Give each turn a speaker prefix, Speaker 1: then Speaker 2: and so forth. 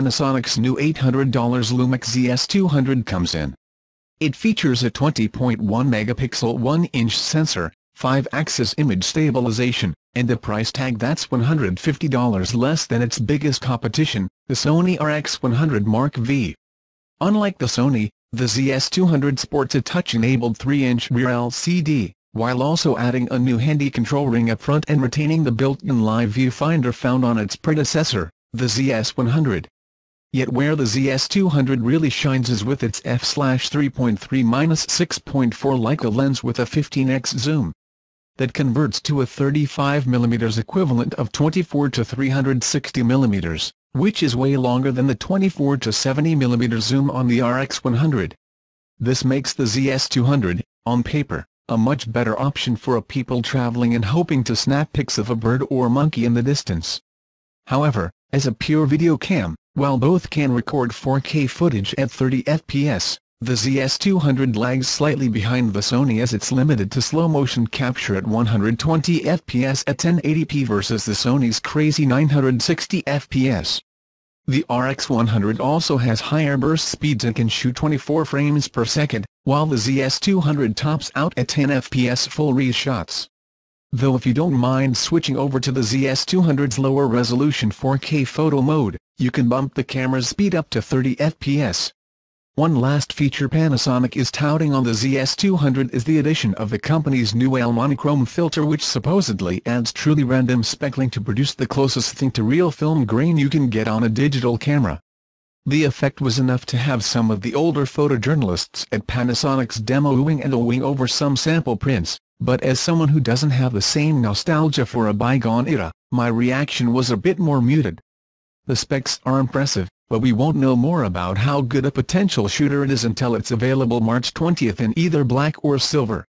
Speaker 1: Panasonic's new $800 Lumix ZS200 comes in. It features a 20.1-megapixel 1-inch sensor, 5-axis image stabilization, and a price tag that's $150 less than its biggest competition, the Sony RX100 Mark V. Unlike the Sony, the ZS200 sports a touch-enabled 3-inch rear LCD, while also adding a new handy control ring up front and retaining the built-in live viewfinder found on its predecessor, the ZS100. Yet where the ZS200 really shines is with its f/3.3-6.4 Leica lens with a 15x zoom that converts to a 35mm equivalent of 24 to 360mm, which is way longer than the 24 to 70mm zoom on the RX100. This makes the ZS200, on paper, a much better option for people traveling and hoping to snap pics of a bird or monkey in the distance. However, as a pure video cam, while both can record 4K footage at 30 fps, the ZS200 lags slightly behind the Sony as it's limited to slow-motion capture at 120 fps at 1080p versus the Sony's crazy 960 fps. The RX100 also has higher burst speeds and can shoot 24 frames per second, while the ZS200 tops out at 10 fps full-res shots. Though if you don't mind switching over to the ZS200's lower resolution 4K photo mode, you can bump the camera's speed up to 30 fps. One last feature Panasonic is touting on the ZS200 is the addition of the company's new AL monochrome filter, which supposedly adds truly random speckling to produce the closest thing to real film grain you can get on a digital camera. The effect was enough to have some of the older photojournalists at Panasonic's demoing and oohing over some sample prints, but as someone who doesn't have the same nostalgia for a bygone era, my reaction was a bit more muted. The specs are impressive, but we won't know more about how good a potential shooter it is until it's available March 20th in either black or silver.